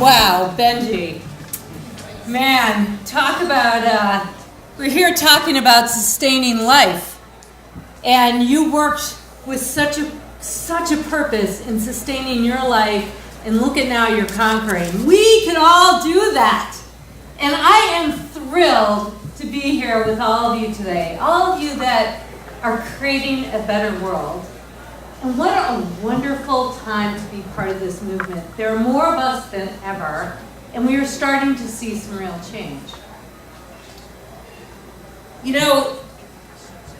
Wow, Benji. Man, talk about, we're here talking about sustaining life. And you worked with such a purpose in sustaining your life, and look at now you're conquering. We can all do that. And I am thrilled to be here with all of you today. All of you that are creating a better world. And what a wonderful time to be part of this movement. There are more of us than ever, and we are starting to see some real change. You know,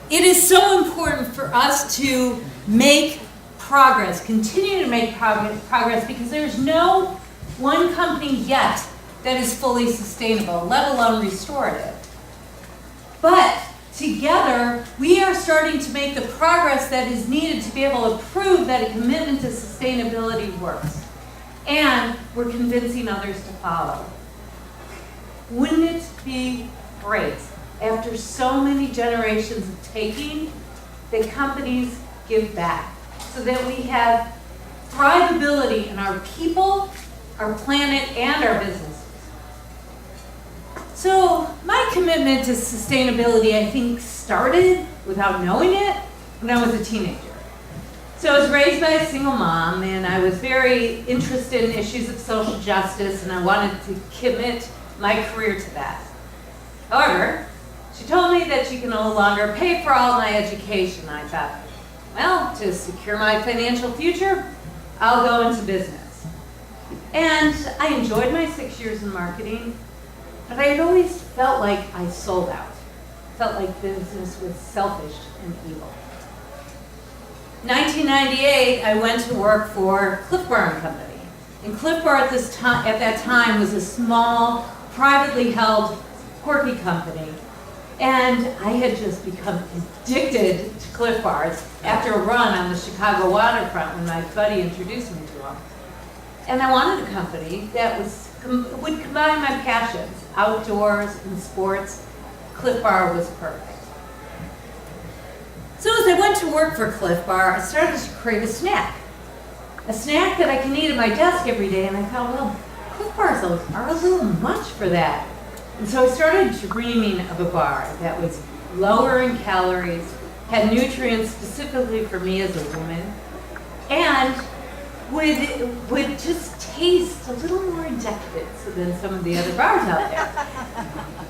it is so important for us to make progress, continue to make progress, because there's no one company yet that is fully sustainable, let alone restorative. But together, we are starting to make the progress that is needed to be able to prove that a commitment to sustainability works. And we're convincing others to follow. Wouldn't it be great, after so many generations of taking, that companies give back so that we have thrivability in our people, our planet, and our businesses? So my commitment to sustainability, I think, started without knowing it when I was a teenager. So I was raised by a single mom, and I was very interested in issues of social justice, and I wanted to commit my career to that. However, she told me that she can no longer pay for all my education. I thought, well, to secure my financial future, I'll go into business. And I enjoyed my 6 years in marketing, but I had always felt like I sold out. Felt like business was selfish and evil. 1998, I went to work for Clif Bar and Company. And Clif Bar at that time was a small, privately held, quirky company. And I had just become addicted to Clif Bars after a run on the Chicago waterfront when my buddy introduced me to them. And I wanted a company that would combine my passions, outdoors and sports. Clif Bar was perfect. So as I went to work for Clif Bar, I started to create a snack that I can eat at my desk every day. And I thought, well, Clif Bars are a little much for that. And so I started dreaming of a bar that was lower in calories, had nutrients specifically for me as a woman, and would just taste a little more decadent than some of the other bars out there.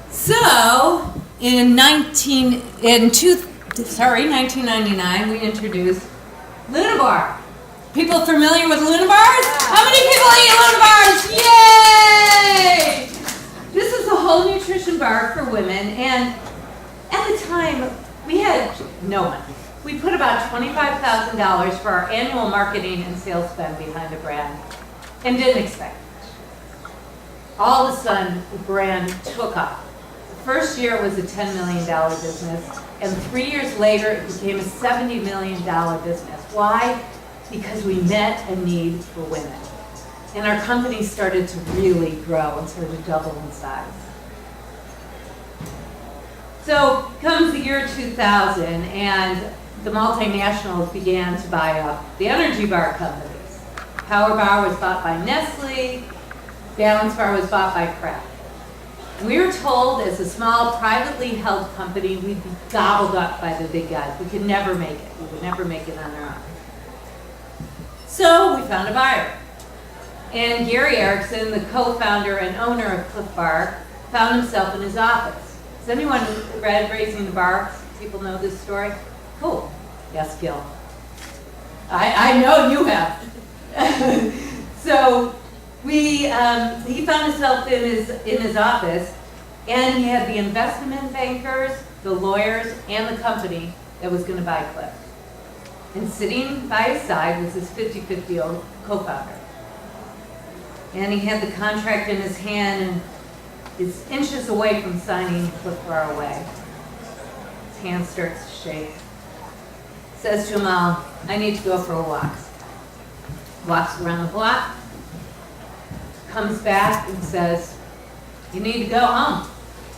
So in 1999, we introduced Luna Bar. People familiar with Luna Bars? How many people eat Luna Bars? Yay! This is a whole nutrition bar for women, and at the time, we had no money. We put about $25,000 for our annual marketing and sales spend behind the brand, and didn't expect much. All of a sudden, the brand took off. The first year it was a $10 million business, and 3 years later, it became a $70 million business. Why? Because we met a need for women. And our company started to really grow and started to double in size. So comes the year 2000, and the multinationals began to buy up the energy bar companies. Power Bar was bought by Nestle, Balance Bar was bought by Kraft. And we were told as a small privately held company we'd be gobbled up by the big guys. We could never make it. We would never make it on our own. So we found a buyer. And Gary Erickson, the co-founder and owner of Clif Bar, found himself in his office. Has anyone read Raising the Bar? People know this story? Cool. Yes, Gil. I know you have. So he found himself in his office, and he had the investment bankers, the lawyers, and the company that was going to buy Clif. And sitting by his side was his 50-50 co-founder. And he had the contract in his hand and is inches away from signing Clif Bar away. His hand starts to shake. Says to him, I need to go for a walk. Walks around the block, comes back and says, you need to go home.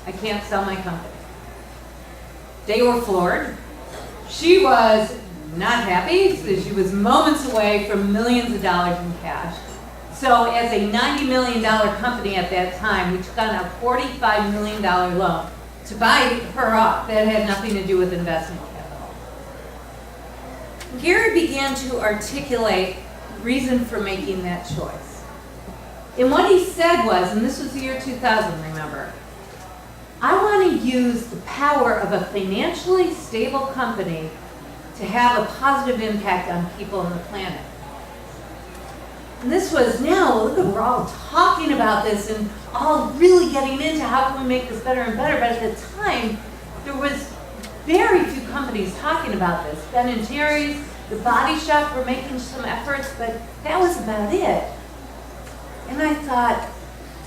I can't sell my company. They were floored. She was not happy, so she was moments away from millions of dollars in cash. So as a $90 million company at that time, we took on a $45 million loan to buy her off. That had nothing to do with investment capital. Gary began to articulate reason for making that choice. And what he said was, and this was the year 2000, remember, I want to use the power of a financially stable company to have a positive impact on people on the planet. And this was now, look, we're all talking about this and all really getting into how can we make this better and better, but at the time, there was very few companies talking about this. Ben & Jerry's, the Body Shop were making some efforts, but that was about it. And I thought,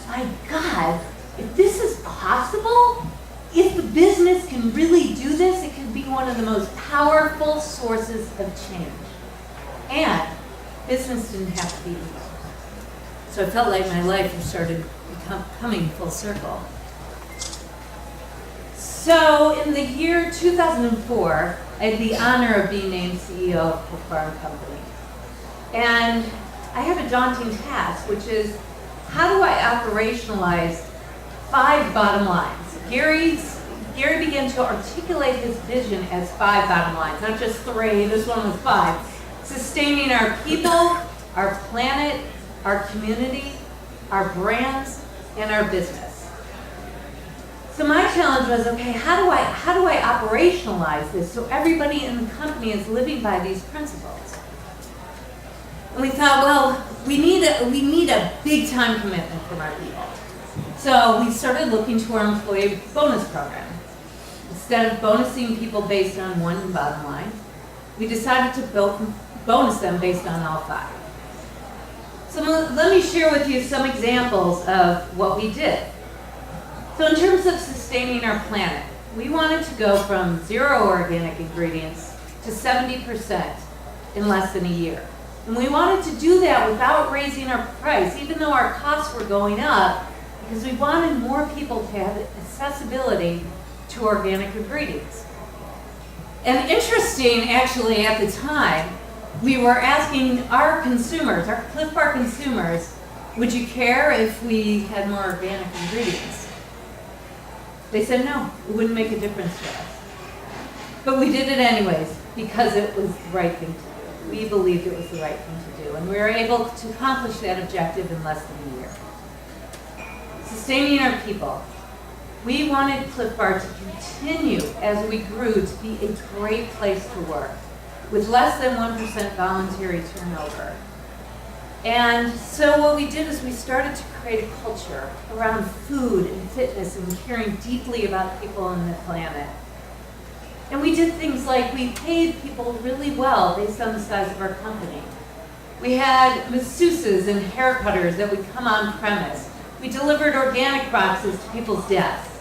my God, if this is possible, if the business can really do this, it can be one of the most powerful sources of change. And business didn't have to be easy. So I felt like my life had started coming full circle. So in the year 2004, I had the honor of being named CEO of Clif Bar and Company. And I have a daunting task, which is how do I operationalize 5 bottom lines? Gary began to articulate his vision as 5 bottom lines, not just 3, this one was 5. Sustaining our people, our planet, our community, our brands, and our business. So my challenge was, okay, how do I operationalize this so everybody in the company is living by these principles? And we thought, well, we need a big time commitment from our people. So we started looking to our employee bonus program. Instead of bonusing people based on one bottom line, we decided to bonus them based on all 5. So let me share with you some examples of what we did. So in terms of sustaining our planet, we wanted to go from 0 organic ingredients to 70% in less than a year. And we wanted to do that without raising our price, even though our costs were going up, because we wanted more people to have accessibility to organic ingredients. And interesting, actually, at the time, we were asking our consumers, our Clif Bar consumers, would you care if we had more organic ingredients? They said no, it wouldn't make a difference to us. But we did it anyways, because it was the right thing to do. We believed it was the right thing to do, and we were able to accomplish that objective in less than a year. Sustaining our people. We wanted Clif Bar to continue as we grew to be a great place to work, with less than 1% voluntary turnover. And so what we did is we started to create a culture around food and fitness and caring deeply about people on the planet. And we did things like we paid people really well based on the size of our company. We had masseuses and hair cutters that would come on premise. We delivered organic boxes to people's desks.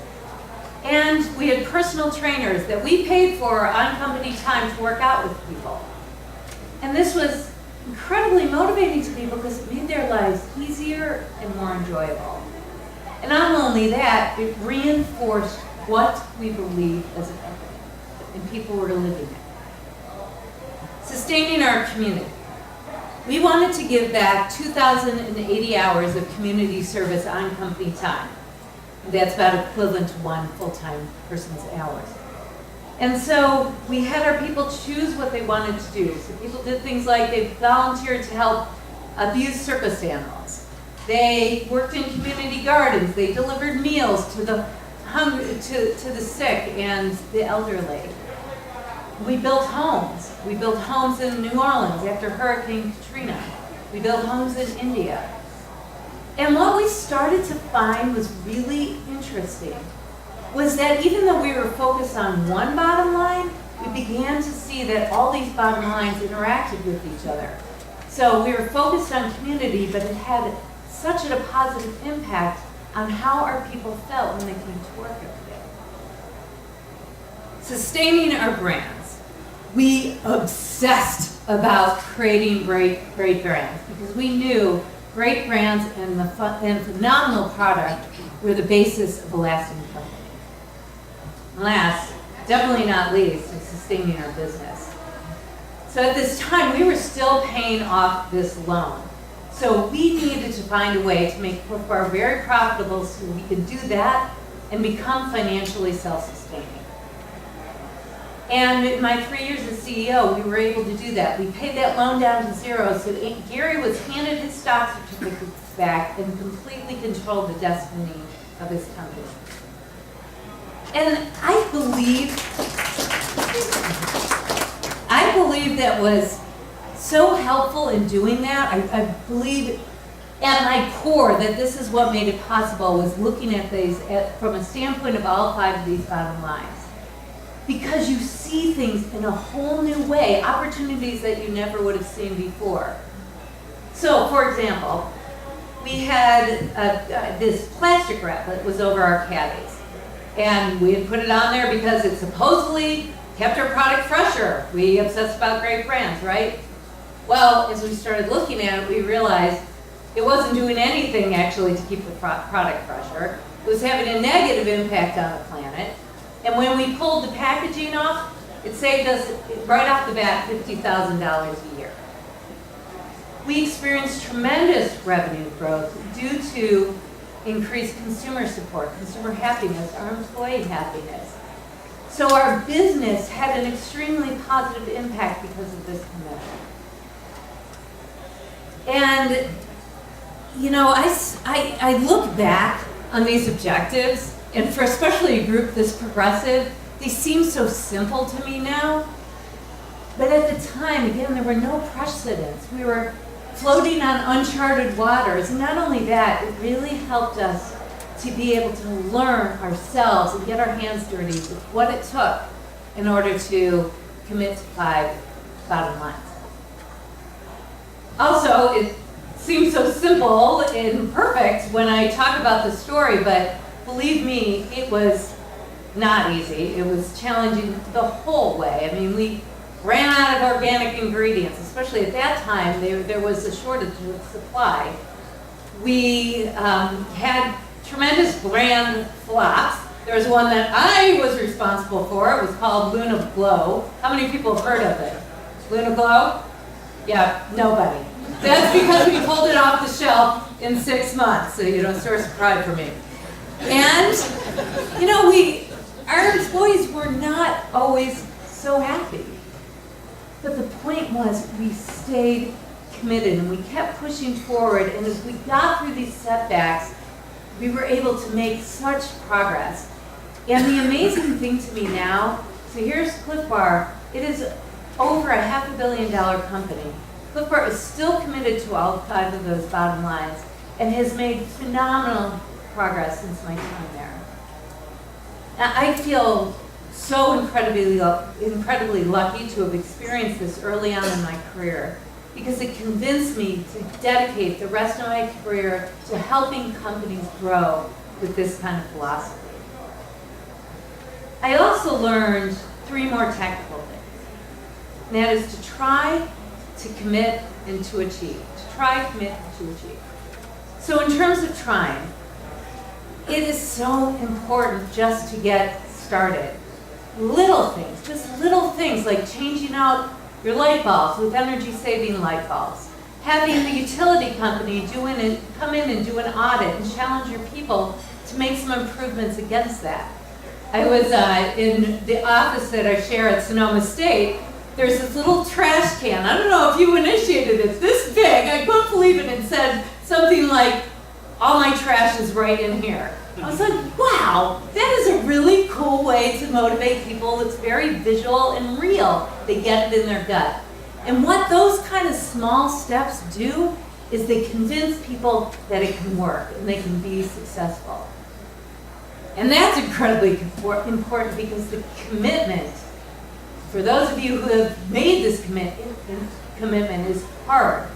And we had personal trainers that we paid for on company time to work out with people. And this was incredibly motivating to people because it made their lives easier and more enjoyable. And not only that, it reinforced what we believe as a company, and people were living it. Sustaining our community. We wanted to give back 2,080 hours of community service on company time. That's about equivalent to 1 full-time person's hours. And so we had our people choose what they wanted to do. So people did things like they volunteered to help abused circus animals. They worked in community gardens. They delivered meals to the hungry, to the sick and the elderly. We built homes. We built homes in New Orleans after Hurricane Katrina. We built homes in India. And what we started to find was really interesting was that even though we were focused on one bottom line, we began to see that all these bottom lines interacted with each other. So we were focused on community, but it had such a positive impact on how our people felt when they came to work every day. Sustaining our brands. We obsessed about creating great brands because we knew great brands and phenomenal product were the basis of a lasting company. And last, definitely not least, is sustaining our business. So at this time, we were still paying off this loan. So we needed to find a way to make Clif Bar very profitable so we could do that and become financially self-sustaining. And in my 3 years as CEO, we were able to do that. We paid that loan down to zero, so Gary was handed his stock certificates back and completely controlled the destiny of his company. And I believe that was so helpful in doing that. I believe at my core that this is what made it possible, was looking at these from a standpoint of all 5 of these bottom lines. Because you see things in a whole new way, opportunities that you never would have seen before. So, for example, we had this plastic wrap that was over our caddies. And we had put it on there because it supposedly kept our product fresher. We obsess about great brands, right? Well, as we started looking at it, we realized it wasn't doing anything actually to keep the product fresher. It was having a negative impact on the planet. And when we pulled the packaging off, it saved us, right off the bat, $50,000 a year. We experienced tremendous revenue growth due to increased consumer support, consumer happiness, our employee happiness. So our business had an extremely positive impact because of this commitment. And, you know, I look back on these objectives, and for especially a group this progressive, they seem so simple to me now. But at the time, again, there were no precedents. We were floating on uncharted waters. And not only that, it really helped us to be able to learn ourselves and get our hands dirty with what it took in order to commit to 5 bottom lines. Also, it seems so simple and perfect when I talk about the story, but believe me, it was not easy. It was challenging the whole way. I mean, we ran out of organic ingredients, especially at that time. There was a shortage of supply. We had tremendous brand flops. There was one that I was responsible for. It was called Luna Glow. How many people have heard of it? Luna Glow? Yeah, nobody. That's because we pulled it off the shelf in 6 months, so you know, source of pride for me. And, you know, our employees were not always so happy. But the point was we stayed committed and we kept pushing forward, and as we got through these setbacks, we were able to make such progress. And the amazing thing to me now, so here's Clif Bar. It is over a $500 million company. Clif Bar is still committed to all 5 of those bottom lines and has made phenomenal progress since my time there. Now, I feel so incredibly lucky to have experienced this early on in my career, because it convinced me to dedicate the rest of my career to helping companies grow with this kind of philosophy. I also learned 3 more technical things, and that is to try, to commit, and to achieve. To try, commit, and to achieve. So in terms of trying, it is so important just to get started. Little things, just little things like changing out your light bulbs with energy-saving light bulbs. Having the utility company come in and do an audit and challenge your people to make some improvements against that. I was in the office that I share at Sonoma State. There's this little trash can. I don't know if you initiated it. It's this big. I couldn't believe it. It said something like, "All my trash is right in here." I was like, wow, that is a really cool way to motivate people. It's very visual and real. They get it in their gut. And what those kind of small steps do is they convince people that it can work and they can be successful. And that's incredibly important because the commitment, for those of you who have made this commitment, is hard.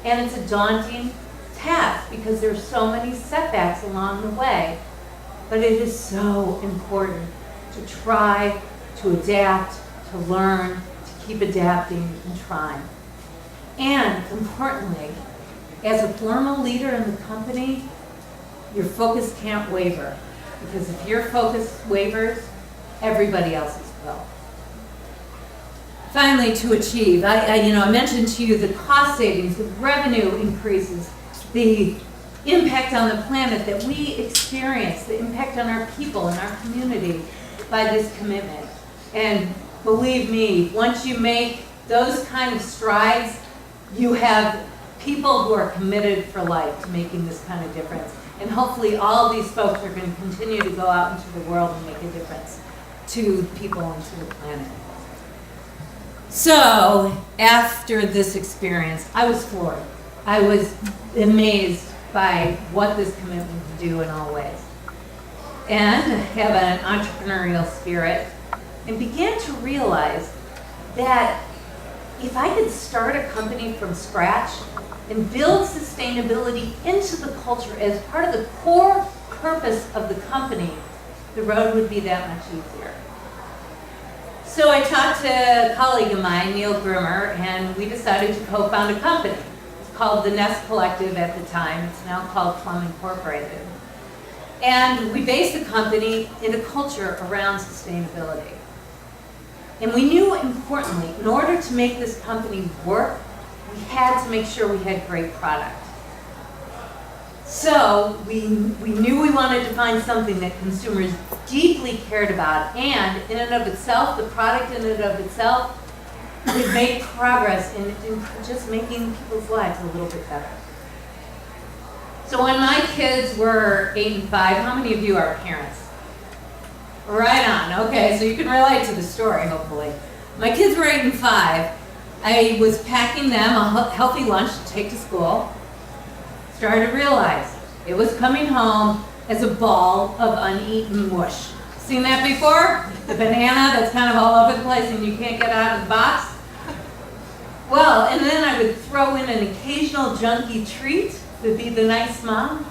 And it's a daunting task because there's so many setbacks along the way. But it is so important to try, to adapt, to learn, to keep adapting and trying. And importantly, as a formal leader in the company, your focus can't waver. Because if your focus wavers, everybody else's will. finally to achieve. I mentioned to you the cost savings, the revenue increases, the impact on the planet that we experience, the impact on our people and our community by this commitment. And believe me, once you make those kind of strides, you have people who are committed for life to making this kind of difference. And hopefully all these folks are going to continue to go out into the world and make a difference to people and to the planet. So after this experience, I was floored. I was amazed by what this commitment can do in all ways. And have an entrepreneurial spirit and began to realize that if I could start a company from scratch and build sustainability into the culture as part of the core purpose of the company, the road would be that much easier. So I talked to a colleague of mine, Neil Grimmer, and we decided to co-found a company. It's called the Nest Collective at the time. It's now called Plum Incorporated. And we based the company in a culture around sustainability. And we knew, importantly, in order to make this company work, we had to make sure we had great product. So we knew we wanted to find something that consumers deeply cared about, and in and of itself, the product in and of itself would make progress in just making people's lives a little bit better. So when my kids were 8 and 5, how many of you are parents? Right on, okay, so you can relate to the story, hopefully. My kids were 8 and 5. I was packing them a healthy lunch to take to school. Started to realize it was coming home as a ball of uneaten mush. Seen that before? The banana that's kind of all over the place and you can't get out of the box? Well, and then I would throw in an occasional junky treat to be the nice mom,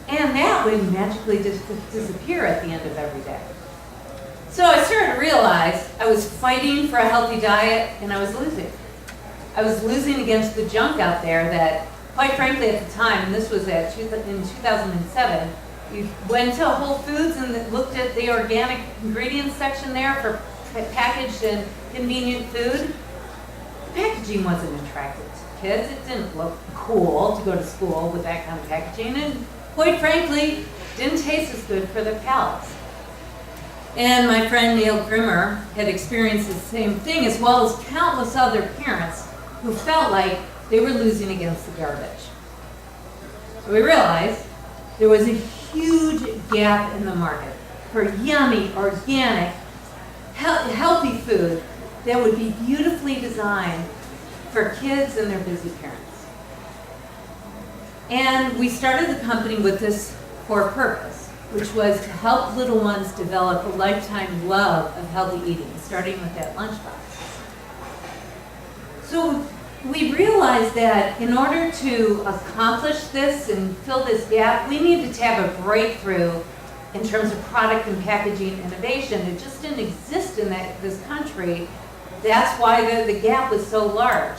and that would magically disappear at the end of every day. So I started to realize I was fighting for a healthy diet and I was losing. I was losing against the junk out there that, quite frankly, at the time, and this was in 2007, you went to Whole Foods and looked at the organic ingredients section there for packaged and convenient food. The packaging wasn't attractive to kids. It didn't look cool to go to school with that kind of packaging, and quite frankly, didn't taste as good for their palates. And my friend Neil Grimmer had experienced the same thing, as well as countless other parents who felt like they were losing against the garbage. So we realized there was a huge gap in the market for yummy, organic, healthy food that would be beautifully designed for kids and their busy parents. And we started the company with this core purpose, which was to help little ones develop a lifetime love of healthy eating, starting with that lunchbox. So we realized that in order to accomplish this and fill this gap, we needed to have a breakthrough in terms of product and packaging innovation. It just didn't exist in this country. That's why the gap was so large.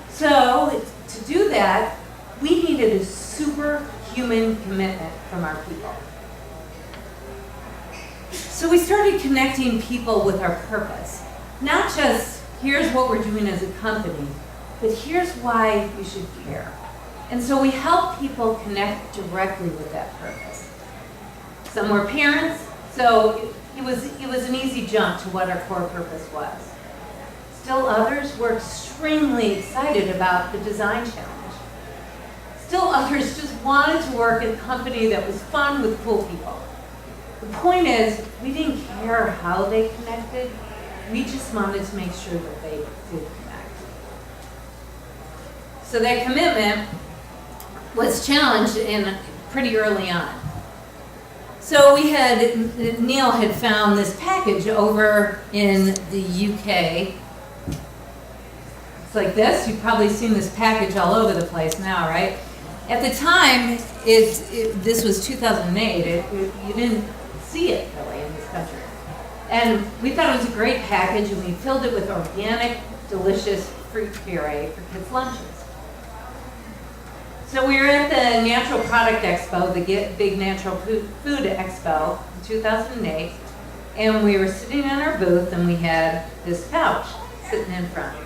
So to do that, we needed a superhuman commitment from our people. So we started connecting people with our purpose. Not just, here's what we're doing as a company, but here's why you should care. And so we help people connect directly with that purpose. Some were parents, so it was an easy jump to what our core purpose was. Still others were extremely excited about the design challenge. Still others just wanted to work in a company that was fun with cool people. The point is, we didn't care how they connected. We just wanted to make sure that they did connect. So that commitment was challenged pretty early on. So Neil had found this package over in the UK. It's like this. You've probably seen this package all over the place now, right? At the time, this was 2008. You didn't see it really in this country. And we thought it was a great package, and we filled it with organic, delicious fruit puree for kids' lunches. So we were at the Natural Product Expo, the big natural food expo in 2008, and we were sitting in our booth, and we had this pouch. sitting in front.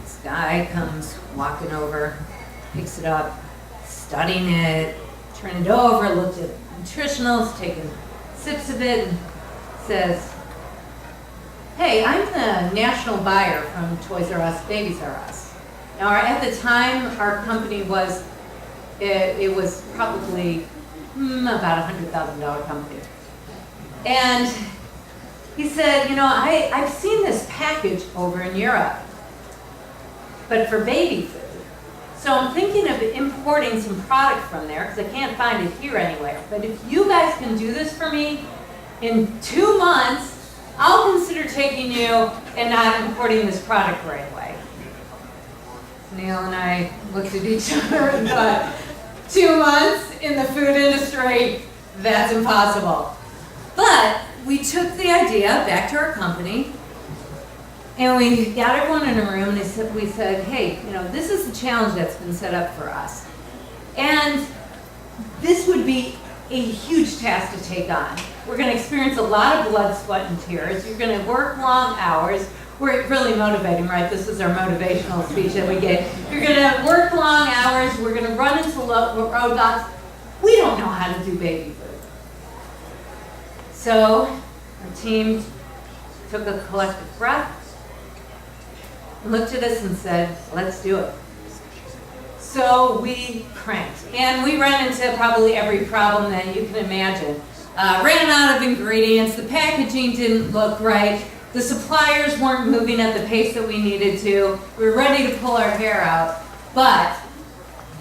This guy comes walking over, picks it up, studying it, turning it over, looked at nutritionals, taking sips of it, and says, "Hey, I'm the national buyer from Toys R Us, Babies R Us." Now, at the time, our company was, it was probably about a $100,000 company. And he said, "You know, I've seen this package over in Europe, but for baby food. So I'm thinking of importing some product from there because I can't find it here anywhere. But if you guys can do this for me in 2 months, I'll consider taking you and not importing this product right away." Neil and I looked at each other and thought, 2 months in the food industry, that's impossible. But we took the idea back to our company, and we got everyone in a room, and we said, "Hey, you know, this is the challenge that's been set up for us. And this would be a huge task to take on. We're going to experience a lot of blood, sweat, and tears. You're going to work long hours." We're really motivating, right? This is our motivational speech that we get. "You're going to work long hours. We're going to run into roadblocks. We don't know how to do baby food." So our team took a collective breath, looked at us and said, "Let's do it." So we cranked, and we ran into probably every problem that you can imagine. Ran out of ingredients, the packaging didn't look right, the suppliers weren't moving at the pace that we needed to. We were ready to pull our hair out, but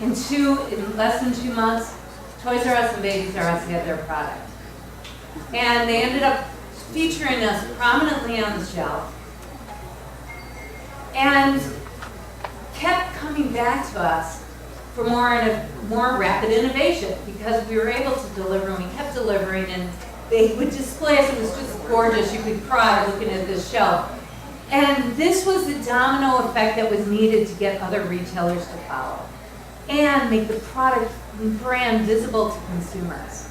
in less than 2 months, Toys R Us and Babies R Us had their product. And they ended up featuring us prominently on the shelf, and kept coming back to us for more rapid innovation because we were able to deliver, and we kept delivering, and they would display us. It was just gorgeous. You could cry looking at this shelf. And this was the domino effect that was needed to get other retailers to follow and make the product and brand visible to consumers.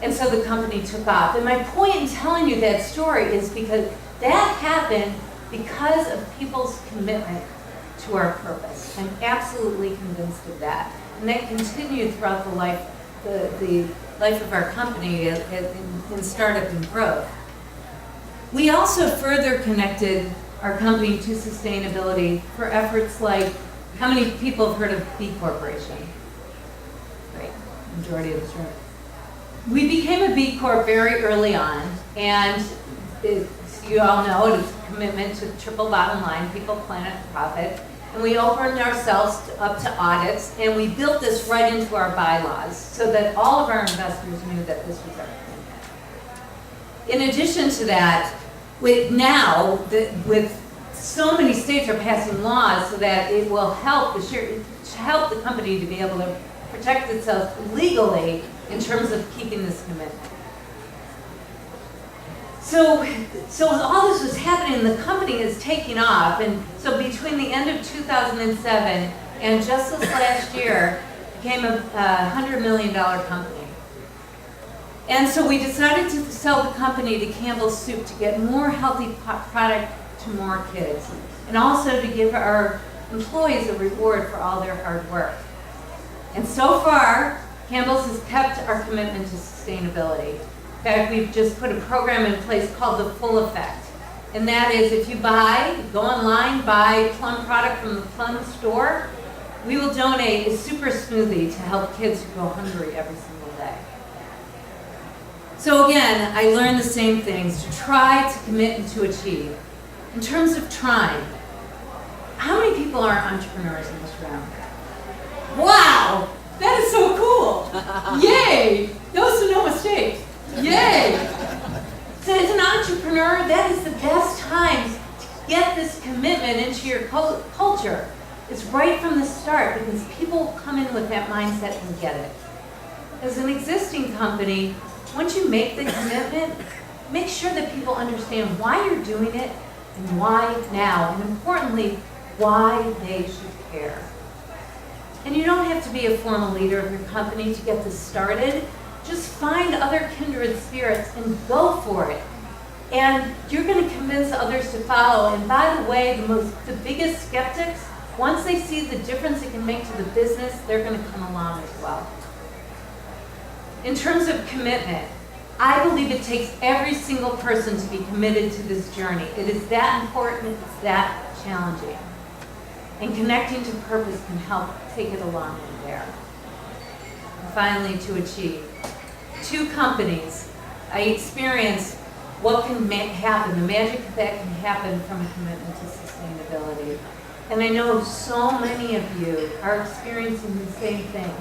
And so the company took off. And my point in telling you that story is because that happened because of people's commitment to our purpose. I'm absolutely convinced of that. And that continued throughout the life of our company in startup and growth. We also further connected our company to sustainability for efforts like, how many people have heard of B Corporation? Great, majority of this room. We became a B Corp very early on, and you all know it is a commitment to triple bottom line, people, planet, profit. And we opened ourselves up to audits, and we built this right into our bylaws so that all of our investors knew that this was our commitment. In addition to that, with so many states are passing laws so that it will help the company to be able to protect itself legally in terms of keeping this commitment. So all this was happening, the company is taking off, and so between the end of 2007 and just this last year, became a $100 million company. And so we decided to sell the company to Campbell's Soup to get more healthy product to more kids, and also to give our employees a reward for all their hard work. And so far, Campbell's has kept our commitment to sustainability. In fact, we've just put a program in place called the Full Effect. And that is, if you go online, buy Plum product from the Plum store, we will donate a super smoothie to help kids who go hungry every single day. So again, I learned the same things, to try, to commit, and to achieve. In terms of trying, how many people are entrepreneurs in this room? Wow, that is so cool. Yay, no Sonoma State. Yay! So as an entrepreneur, that is the best time to get this commitment into your culture. It's right from the start because people come in with that mindset and get it. As an existing company, once you make the commitment, make sure that people understand why you're doing it and why now, and importantly, why they should care. And you don't have to be a formal leader of your company to get this started. Just find other kindred spirits and go for it. And you're going to convince others to follow. And by the way, the biggest skeptics, once they see the difference it can make to the business, they're going to come along as well. In terms of commitment, I believe it takes every single person to be committed to this journey. It is that important, it's that challenging. And connecting to purpose can help take it along in there. And finally, to achieve. 2 companies, I experienced what can happen, the magic that can happen from a commitment to sustainability. And I know so many of you are experiencing the same thing.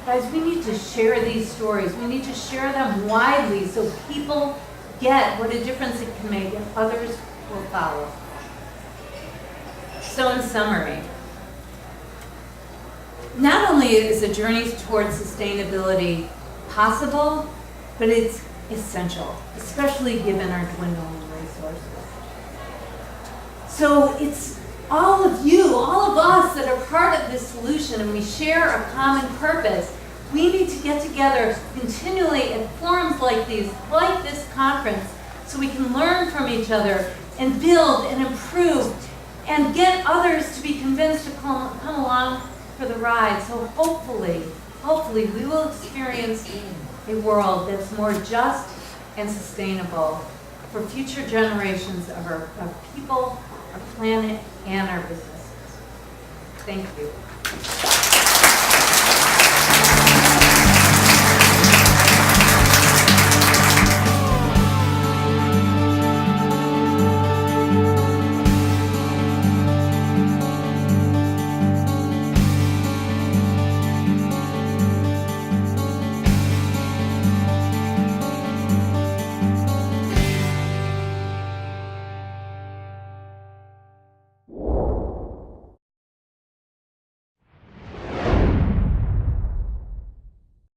Guys, we need to share these stories. We need to share them widely so people get what a difference it can make and others will follow. So in summary, not only is a journey towards sustainability possible, but it's essential, especially given our dwindling resources. So it's all of you, all of us that are part of this solution, and we share a common purpose. We need to get together continually at forums like these, like this conference, so we can learn from each other and build and improve and get others to be convinced to come along for the ride. So hopefully we will experience a world that's more just and sustainable for future generations of our people, our planet, and our businesses. Thank you.